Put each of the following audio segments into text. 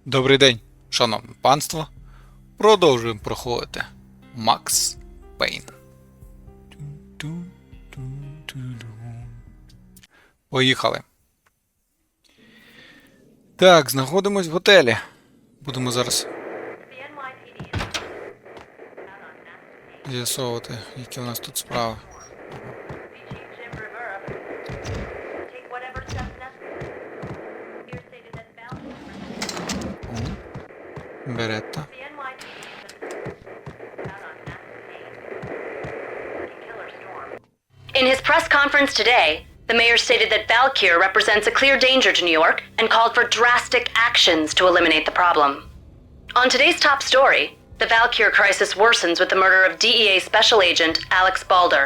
Добрий день, шановне панство. Продовжуємо проходити Макс Пейн. Поїхали. Так, знаходимось в готелі. Будемо зараз з'ясовувати, які у нас тут справи. Беретта. In his press conference today, the mayor stated that Valdecir represents a clear danger to New York and called for drastic actions to eliminate the problem. On today's top story, the Valdecir crisis worsens with the murder of DEA Special Agent Alex Balder.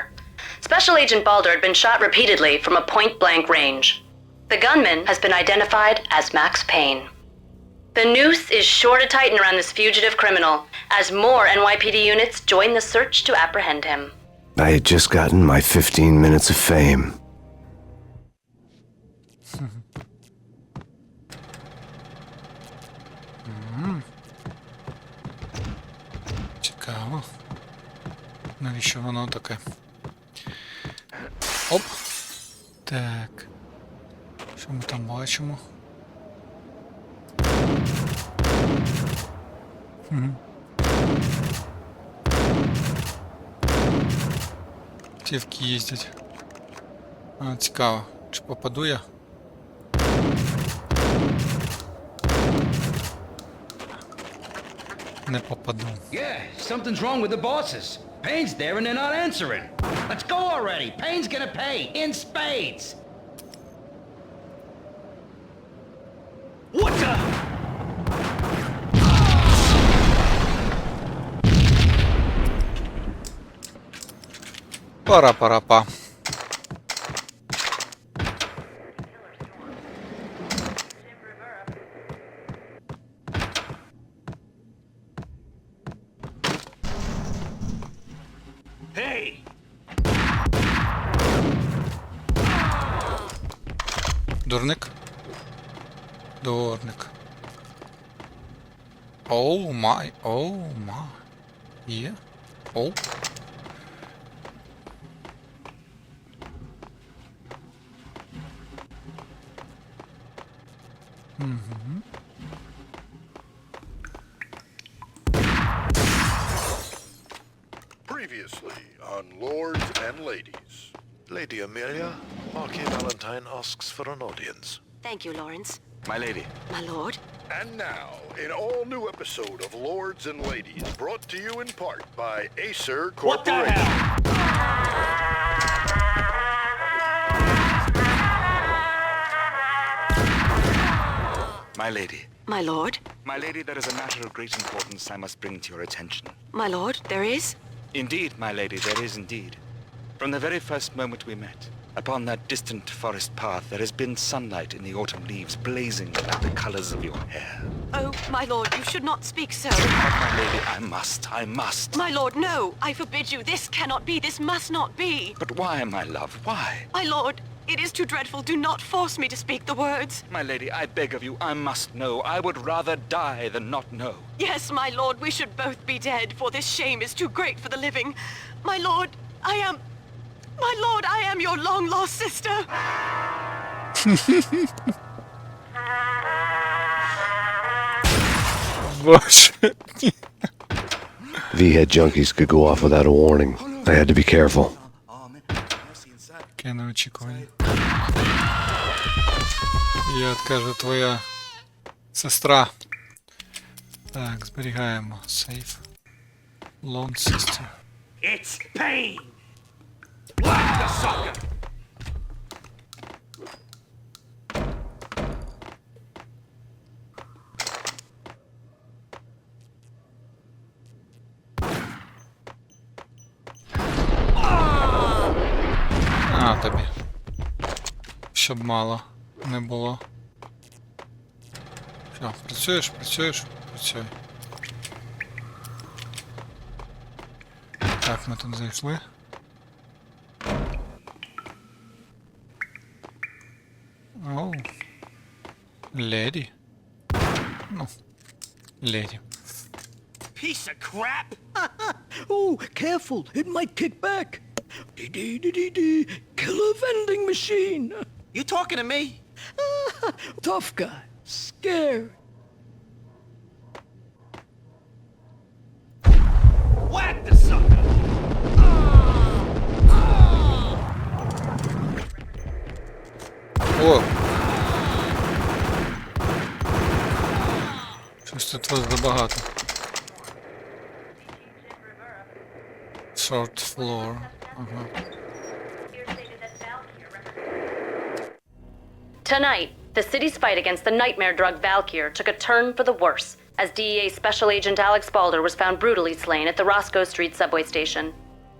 Special Agent Balder had been shot repeatedly from a point-blank range. The gunman has been identified as Max Peyne. The noose is sure to tighten around this fugitive criminal as more NYPD units join the search to apprehend him. I had just gotten my 15 minutes of fame. Цікаво. Навіщо воно таке? Оп. Так. Що ми там бачимо? Тівки їздять. А, цікаво. Чи попаду я? Не попаду. Yeah, something's wrong with the bosses. Payne's there and they're not answering. Let's go already. Payne's gonna pay in spades. What the? Пара-пара-па. Hey! Дурник? Дурник. Оу май, оу май. Є? Оу. Previously on Lords and Ladies. Lady Amelia, Marquis Valentine asks for an audience. Thank you, Lawrence. My lady. My lord. And now, an all-new episode of Lords and Ladies, brought to you in part by Acer What the Corporation. hell? My lady. My lord. My lady, there is a matter of great importance I must bring to your attention. My lord, there is? Indeed, my lady, there is indeed. From the very first moment we met, upon that distant forest path, there has been sunlight in the autumn leaves blazing like the colors of your hair. Oh, my lord, you should not speak so. But, my lady, I must. My lord, no. I forbid you. This cannot be. This must not be. But why, my love, why? My lord, it is too dreadful. Do not force me to speak the words. My lady, I beg of you, I must know. I would rather die than not know. Yes, my lord, we should both be dead, for this shame is too great for the living. My lord, I am your long-lost sister. Боже. V-head junkies could go off without a warning. I had to be careful. Яке неочікування. Я кажу, твоя сестра. Так, зберігаємо. Сейф. Lone sister. It's Payne! What the sucker? А, тобі. Щоб мало не було. Що, працюєш? Працюй. Так, ми тут зайшли. Оу. Леді. Ну, леді. Piece of crap! Oh, careful, it might kick back. Dee-dee-dee-dee-dee, killer vending machine. You talking to me? Tough guy, scared. Whack the sucker! О! Щось тут вас забагато. Short floor. Ага. Tonight, the city's fight against the nightmare drug Valkyr took a turn for the worse, as DEA Special Agent Alex Balder was found brutally slain at the Roscoe Street subway station.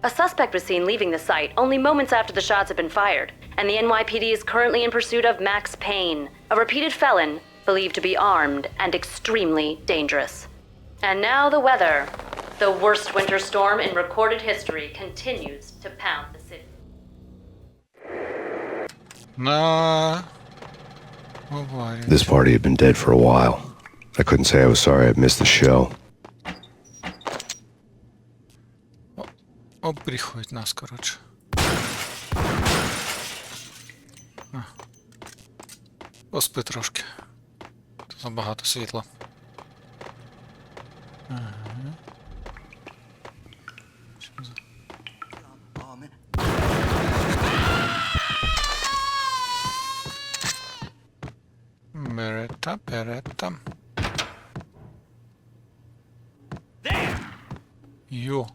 A suspect was seen leaving the site only moments after the shots had been fired, and the NYPD is currently in pursuit of Max Peyne, a repeated felon believed to be armed and extremely dangerous. And now the weather. The worst winter storm in recorded history continues to pound the city. На аварію. This party had been dead for a while. I couldn't say I was sorry I'd missed the show. Обріхують нас, коротше. Поспи трошки. Тут забагато світла. Ага. Що за... Берета, берета. Йо.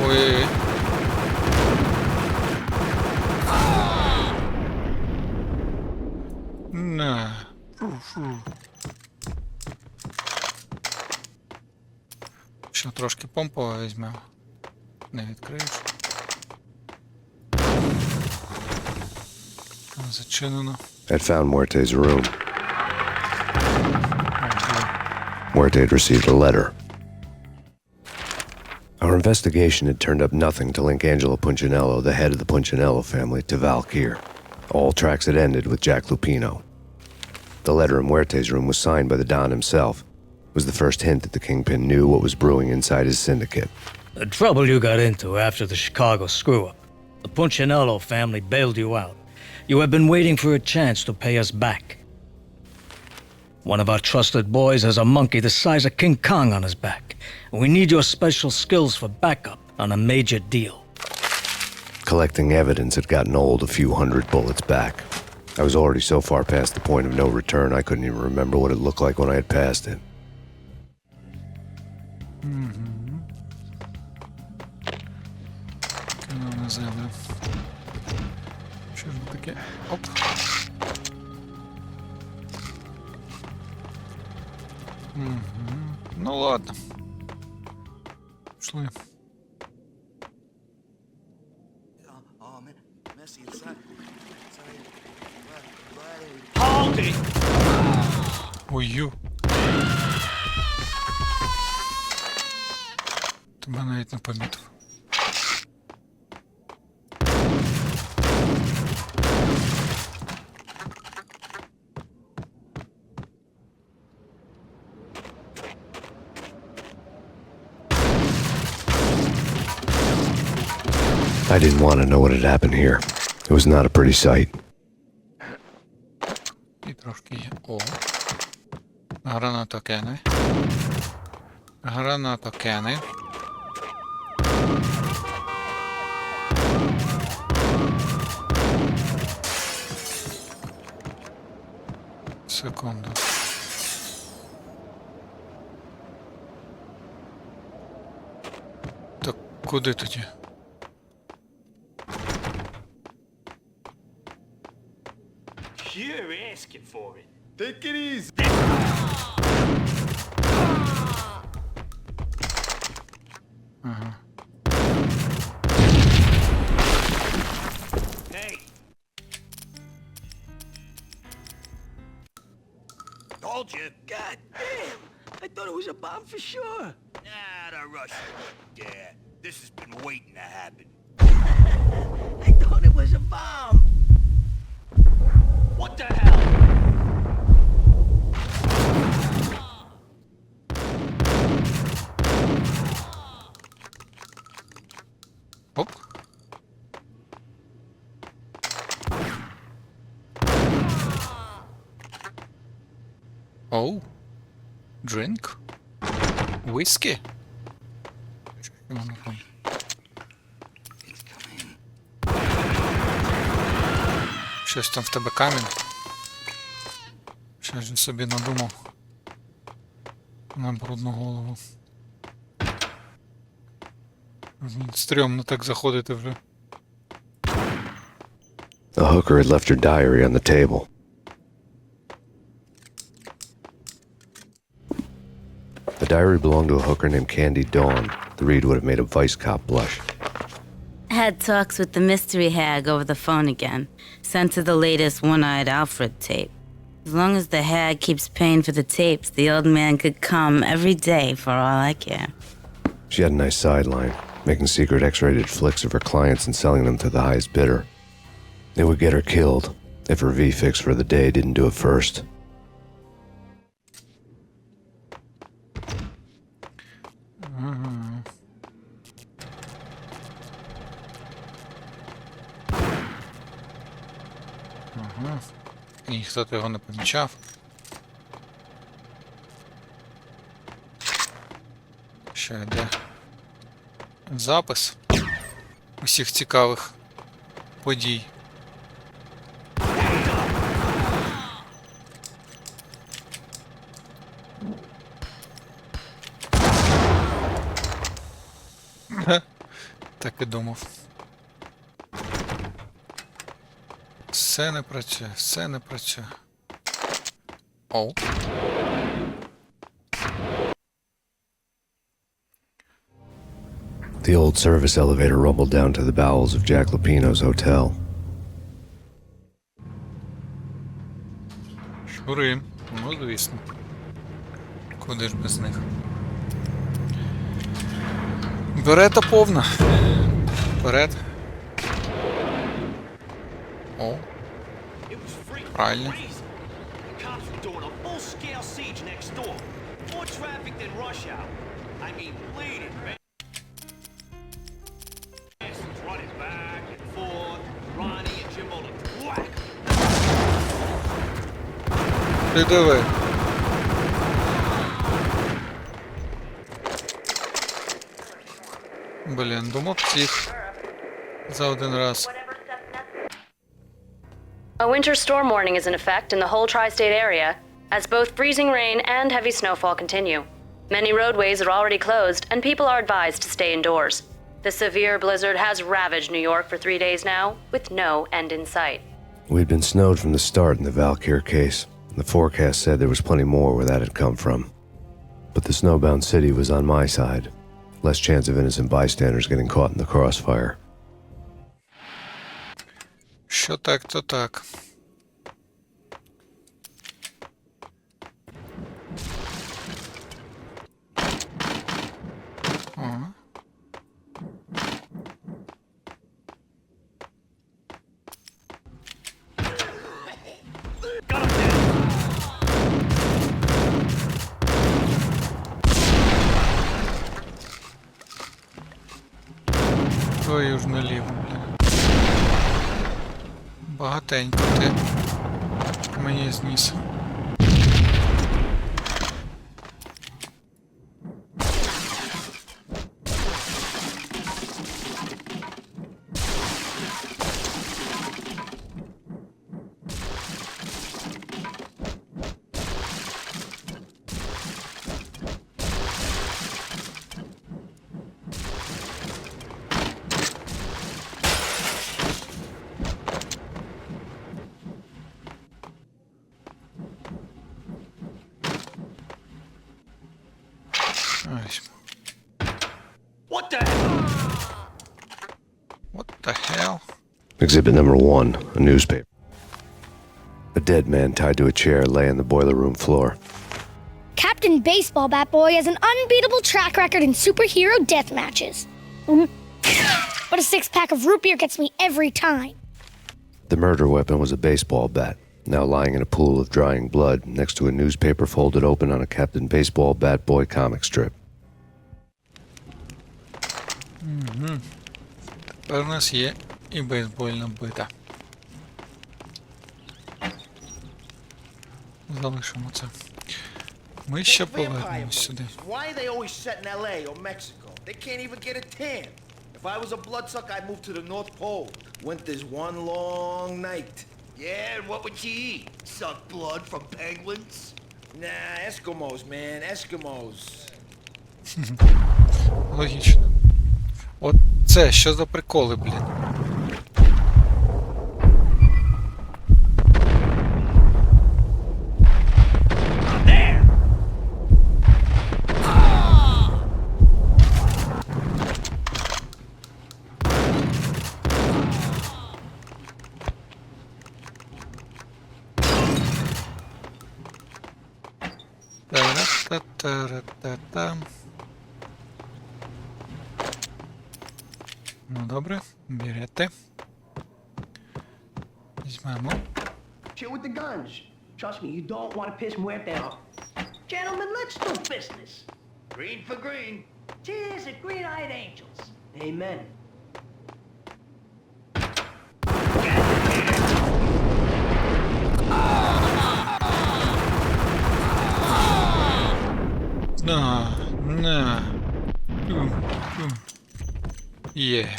Ой. На. Фу-фу. Ще трошки помпова візьмемо. Не відкриєш. Зачинено. I'd found Muerte's room. Muerte had received a letter. Our investigation had turned up nothing to link Angelo Punchinello, the head of the Punchinello family, to Valdez. All tracks had ended with Jack Lupino. The letter in Muerte's room was signed by the Don himself. It was the first hint that the Kingpin knew what was brewing inside his syndicate. The trouble you got into after the Chicago screw-up. The Punchinello family bailed you out. You have been waiting for a chance to pay us back. One of our trusted boys has a monkey the size of King Kong on his back. We need your special skills for backup on a major deal. Collecting evidence had gotten old a few hundred bullets back. I was already so far past the point of no return I couldn't even remember what it looked like when I had passed it. На землю. Що ж таке? Оп. Ну ладно. Пішли. Hold it! Ой-ю. Тебе навіть не помітив. I didn't want to know what had happened here. It was not a pretty sight. І трошки є. О. Гранатокени. Гранатокени. Секунду. Так куди тоді? You're asking for it. Take it easy. Hey. Told you. God damn! I thought it was a bomb for sure. Nah, the Russian. Yeah, this has been waiting to happen. I thought thought it was a bomb. What the hell? Оп. Оу. Drink? Whisky? Щось там в тебе камінь. Щось він собі надумав. На брудну голову. Стрьомно так заходити вже. The hooker had left her diary on the table. The diary belonged to a hooker named Candy Dawn. The read would have made a vice cop blush. Had talks with the mystery hag over the phone again. Sent to the latest One-Eyed Alfred tape. As long as the hag keeps paying for the tapes, the old man could come every day for all I care. She had a nice sideline, making secret X-rated flicks of her clients and selling them to the highest bidder. It would get her killed if her V-fix for the day didn't do it first. І ніхто його не помічав. Що йде? Запис усіх цікавих подій. Так і думав. Все не працює, все не працює. Оу. The old service elevator rumbled down to the bowels of Jack Lupino's hotel. Щури. Ну, звісно. Куди ж без них? Берета повна. Вперед. О. Правильно. Ти диви. Блін, думав всіх за один раз. A winter storm warning is in effect in the whole tri-state area, as both freezing rain and heavy snowfall continue. Many roadways are already closed, and people are advised to stay indoors. The severe blizzard has ravaged New York for 3 days now, with no end in sight. We'd been snowed from the start in the Vaalkir case. The forecast said there was plenty more where that had come from. But the snowbound city was on my side. Less chance of innocent bystanders getting caught in the crossfire. Що так, то так. Ага. Твою ж наліво, бля. Багатенько ти мені зніс. What the hell? What the hell? Exhibit number 1, a newspaper. A dead man tied to a chair lay on the boiler room floor. Captain Baseball Bat Boy has an unbeatable track record in superhero death matches. but a 6-pack of root beer gets me every time. The murder weapon was a baseball bat, now lying in a pool of drying blood next to a newspaper folded open on a Captain Baseball Bat Boy comic strip. Тепер у нас є і бейсбольна бита. Залишимо це. Ми ще повернемось сюди. Why are they always set in LA or Mexico? They can't even get a tan. If I was a bloodsucker, I'd move to the North Pole. Winter's one long night. Yeah, and what would you eat? Suck blood from penguins? Nah, Eskimos, man, Eskimos. Логічно. От це, що за приколи, блін? Та-ра-та-та-ра-та-та. Ну добре, берете. Візьмемо. Chill with the guns. Trust me, you don't want to piss Muerte off. Gentlemen, let's do business. Green for green. Cheers at green-eyed angels. Amen. Yeah.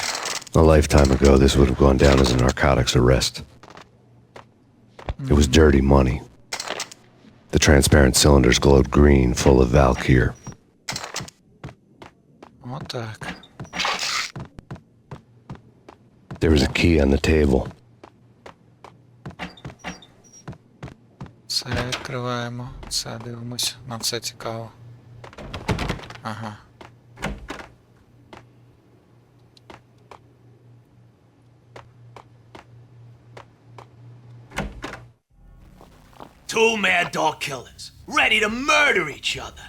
A lifetime ago, this would have gone down as a narcotics arrest. It was dirty money. The transparent cylinders glowed green, full of Valkyr. Отак. There was a key on the table. Це відкриваємо. Це дивимось. Нам все цікаво. Ага. Two mad dog killers, ready to murder each other.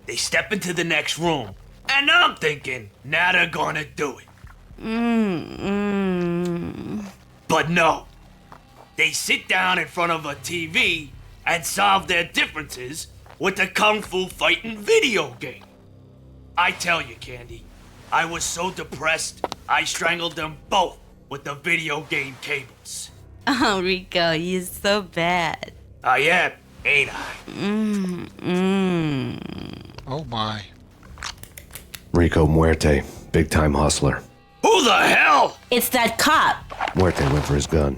They step into the next room, and I'm thinking, now they're gonna do it. But no. They sit down in front of a TV and solve their differences with a kung fu fighting video game. I tell you, Candy, I was so depressed, I strangled them both with the video game cables. Oh, Rico, you're so bad. I am, ain't I? Oh my. Rico Muerte, big-time hustler. Who the hell? It's that cop. Muerte went for his gun.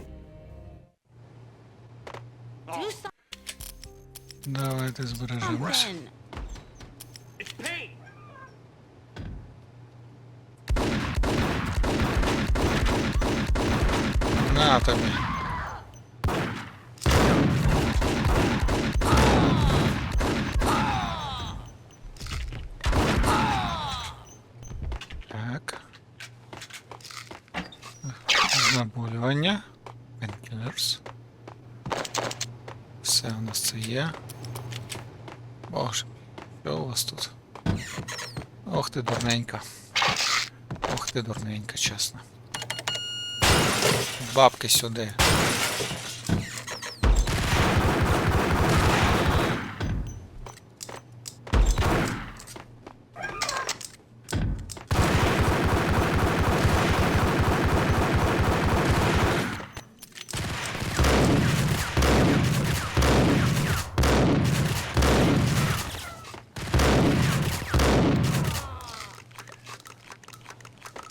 Давайте збережемось. It's Payne. На тобі. Так. Знеболювання. Painkillers. Все у нас це є. Боже, що у вас тут? Ох ти дурненька. Ох ти дурненька, чесно. Бабки сюди.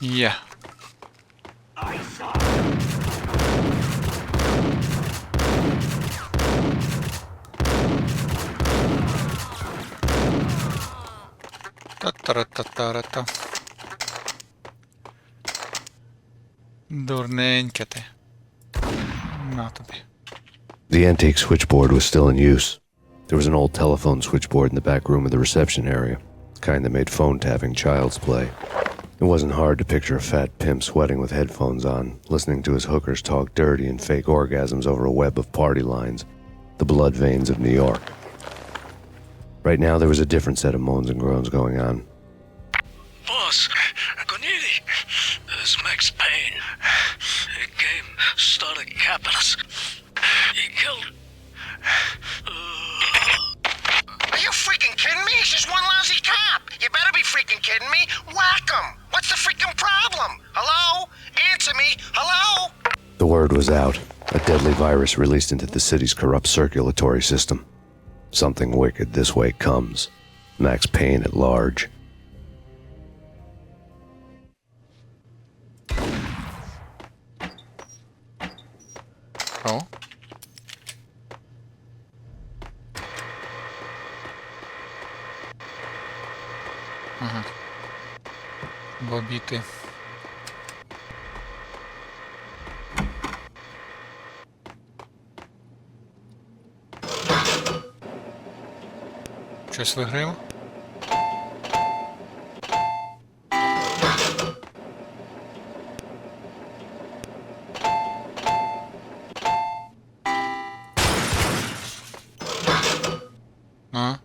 Є. Та-та-ра-та-та-ра-та. Дурненьке ти. На тобі. The antique switchboard was still in use. There was an old telephone switchboard in the back room of the reception area, kind that made phone tapping child's play. It wasn't hard to picture a fat pimp sweating with headphones on, listening to his hookers talk dirty and fake orgasms over a web of party lines, the blood veins of New York. Right now, there was a different set of moans and groans going on. Boss, Corneli, this is Max word was out. A deadly virus released into the city's corrupt circulatory system. Something wicked this way comes. Max Payne at large. О. Ага. Бобіти. Щось виграємо? А?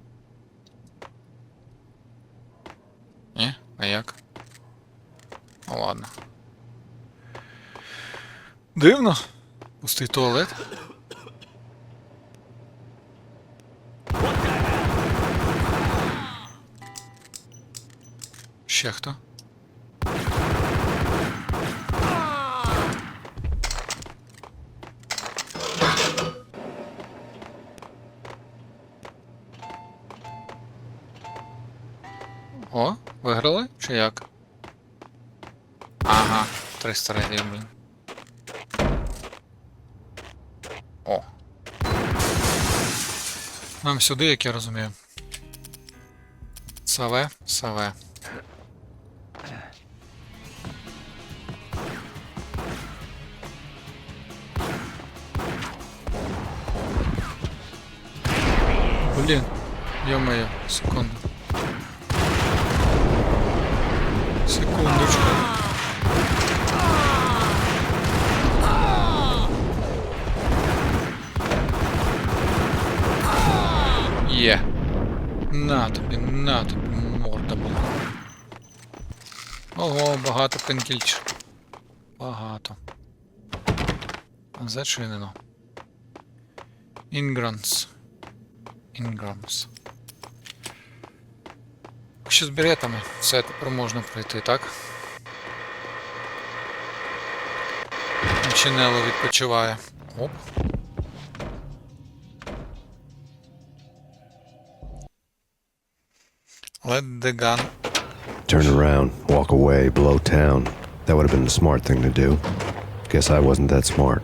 Ні? А як? Ну ладно. Дивно. Пустий туалет. Ще хто? О, виграли? Чи як? Ага, 300 рейдів, блін. О. Нам сюди, як я розумію. Саве, саве. Блін, ё-моё, секунду. Секундочку. Є. На тобі, морда була. Ого, багато пенкільч. Багато. Зачинено. Інгранс. Інграмс. Ще з беретами. Все, тепер можна пройти, так? Чинело відпочиває. Оп. Let the gun. Turn around, walk away, blow town. That would have been the smart thing to do. Guess I wasn't that smart.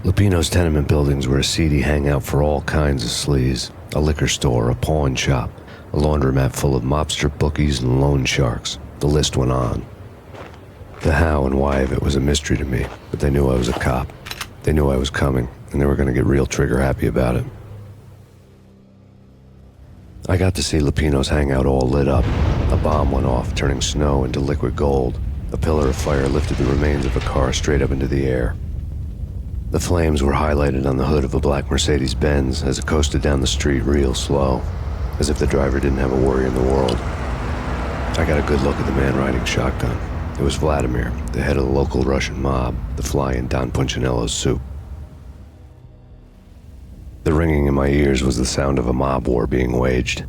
Lupino's tenement buildings were a seedy hangout for all kinds of sleaze. A liquor store, a pawn shop, a laundromat full of mobster bookies and loan sharks. The list went on. The how and why of it was a mystery to me, but they knew I was a cop. They knew I was coming, and they were going to get real trigger happy about it. I got to see Lupino's hangout all lit up. A bomb went off, turning snow into liquid gold. A pillar of fire lifted the remains of a car straight up into the air. The flames were highlighted on the hood of a black Mercedes-Benz as it coasted down the street real slow, as if the driver didn't have a worry in the world. I got a good look at the man riding shotgun. It was Vladimir, the head of the local Russian mob, the fly in Don Punchinello's soup. The ringing in my ears was the sound of a mob war being waged.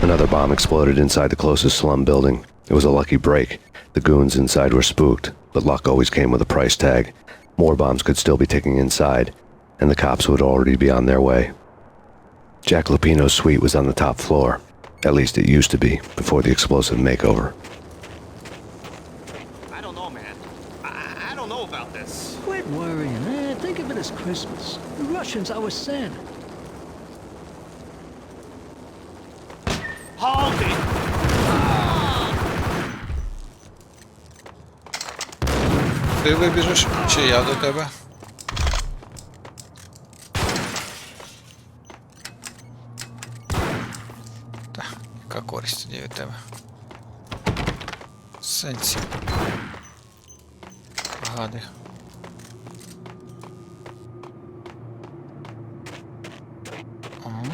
Another bomb exploded inside the closest slum building. It was a lucky break. The goons inside were spooked, but luck always came with a price tag. More bombs could still be ticking inside, and the cops would already be on their way. Jack Lupino's suite was on the top floor. At least it used to be, before the explosive makeover. I don't know, man. I don't know about this. Quit worrying, man. Think of it as Christmas. The Russians are with Santa. Hold it! Ти вибіжиш, чи я до тебе? Так, яка користь тоді від тебе? Сенсі. Гади. Ага.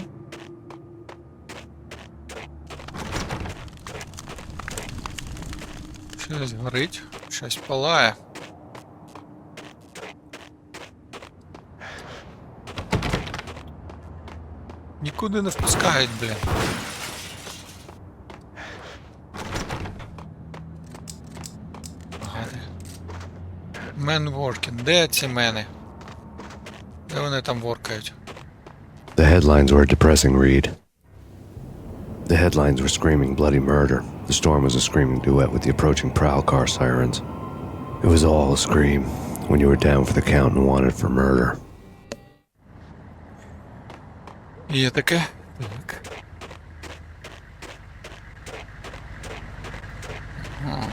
Щось горить, щось палає. Нікуди не впускають, блін. Мен working. Де ці мени? Де вони там воркають? The headlines were a depressing read. The headlines were screaming bloody murder. The storm was a screaming duet with the approaching prowl car sirens. It was all a scream when you were down for the count and wanted for murder. Є таке? Так. Ага.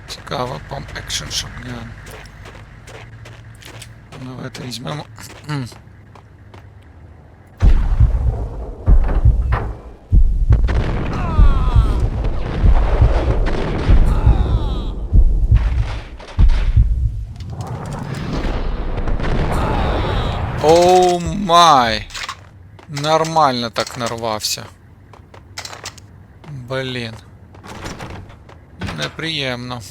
Цікаво, Pump Action Shotgun. Давайте візьмемо. Оу май! Нормально так нарвався. Блін. Неприємно.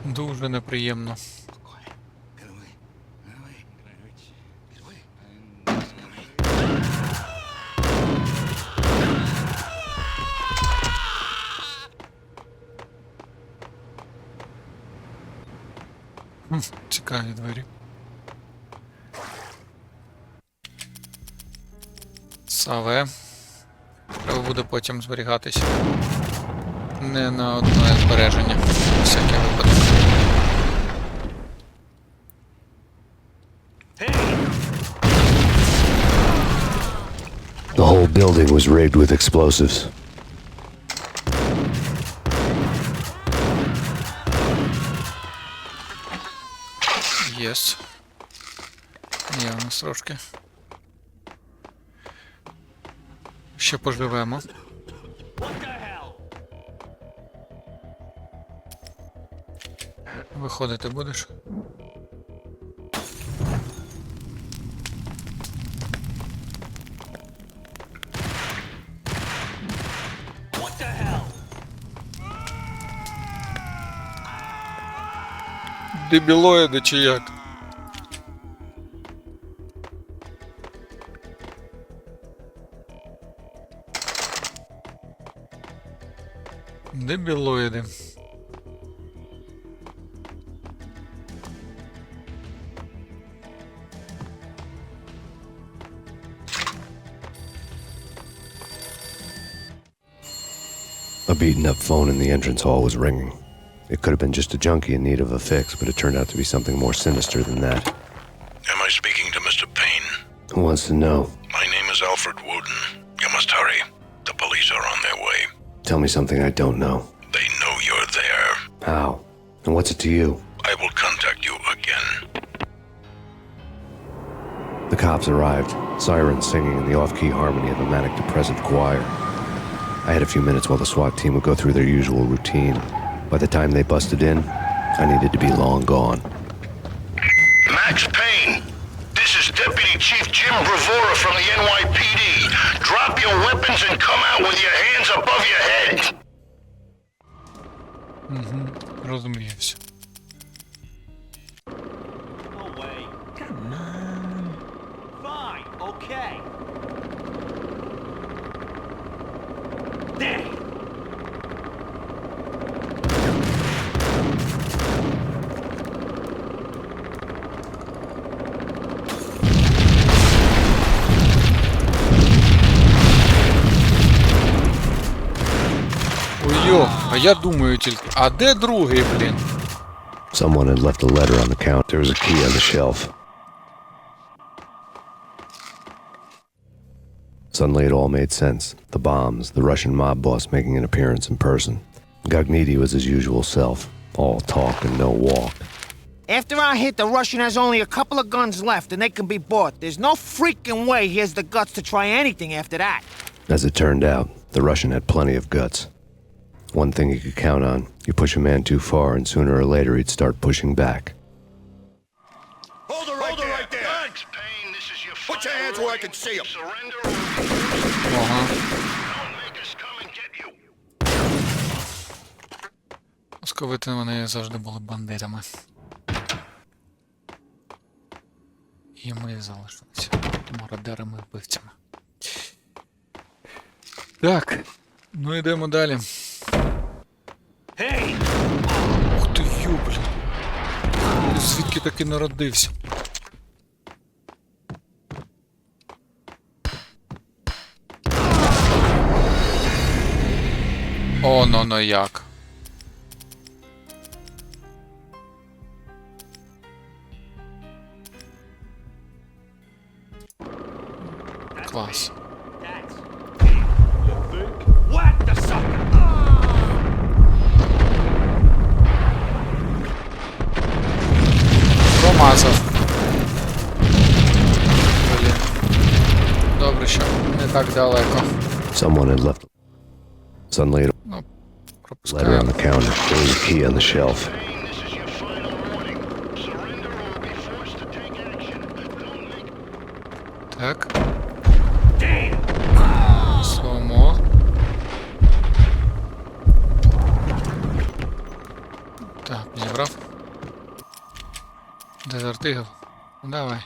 Дуже неприємно. Цікаві двері. Саве. Треба буде потім зберігатися. Не на одне збереження. Всякий випадок. The whole building was rigged with explosives. Єс. Є у нас трошки. Ще поживемо. Виходити будеш? Дебілоїди чи як? Дебілоїди. A beaten-up phone in the entrance hall was ringing. It could have been just a junkie in need of a fix, but it turned out to be something more sinister than that. Am I speaking to Mr. Payne? Who wants to know? My name is Alfred Wooden. You must hurry. The police are on their way. Tell me something I don't know. They know you're there. How? And what's it to you? I will contact you again. The cops arrived, sirens singing in the off-key harmony of a manic-depressive choir. I had a few minutes while the SWAT team would go through their usual routine. By the time they busted in, I needed to be long gone. Max Payne, this is Deputy Chief Jim Bravura from the NYPD. Drop your weapons and come out with your hands above your head. Розумієвся. No way. Come on. Fine, okay. There. Ой-йо, а я думаю тільки, а де другий, блін? Someone had left a letter on the counter. There was a key on the shelf. Suddenly it all made sense. The bombs, the Russian mob boss making an appearance in person. Gagnidi was his usual self, all talk and no walk. After our hit, the Russian has only a couple of guns left, and they can be bought. There's no freaking way he has the guts to try anything after that. As it turned out, the Russian had plenty of guts. One thing he could count on, you push a man too far and sooner or later he'd start pushing back. Hold it right there. Thanks, Payne. This is your Put your hands where I can see them. Surrender or don't make us come and get you. Московити вони завжди були бандитами. І ми залишилися мародерами і вбивцями. Так, ну йдемо далі. Hey! Ух ти, блін. Звідки таки народився? О, ну як. Клас. What the sucker? Промазав. Блін. Добре, що не так далеко. Someone had left. Suddenly, Ну, letter on пропускаємо. the counter, there was a key on the shelf. Payne, this is your final warning. Surrender or be forced to take action. Don't make... Так. Сломо. Так, зібрав. Дезертигл. Ну давай.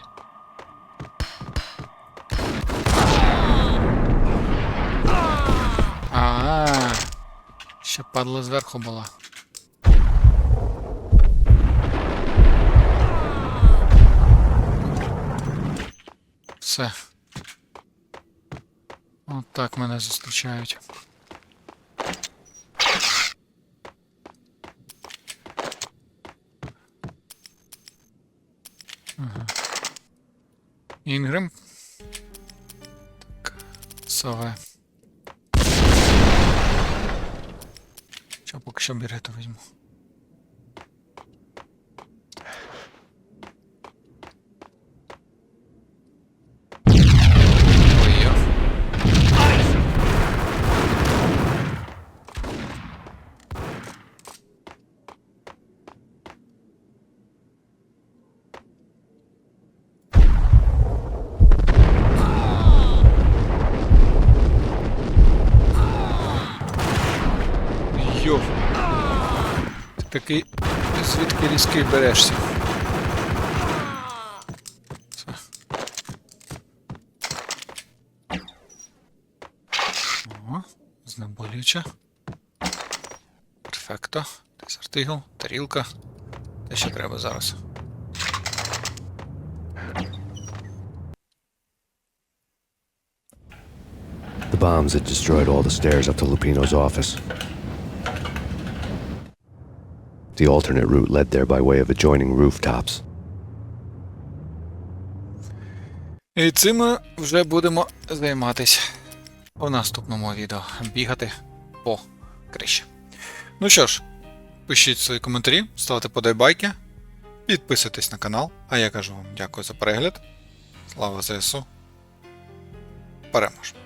Ще падла зверху була. Все. От так мене зустрічають. Ага. Інгрем. Так. Сове. Що, поки що берету візьму. Йов. Ти такий звідки різкий берешся. Все. О, знеболююча. Перфекто. Дезертигл, тарілка. Те, що треба зараз. The bombs had destroyed all the stairs up to Lupino's office. The alternate route led there by way of adjoining rooftops. І цим ми вже будемо займатися у наступному відео. Бігати по криші. Ну що ж, пишіть свої коментарі, ставте подобайки, підписуйтесь на канал. А я кажу вам дякую за перегляд. Слава ЗСУ. Переможемо.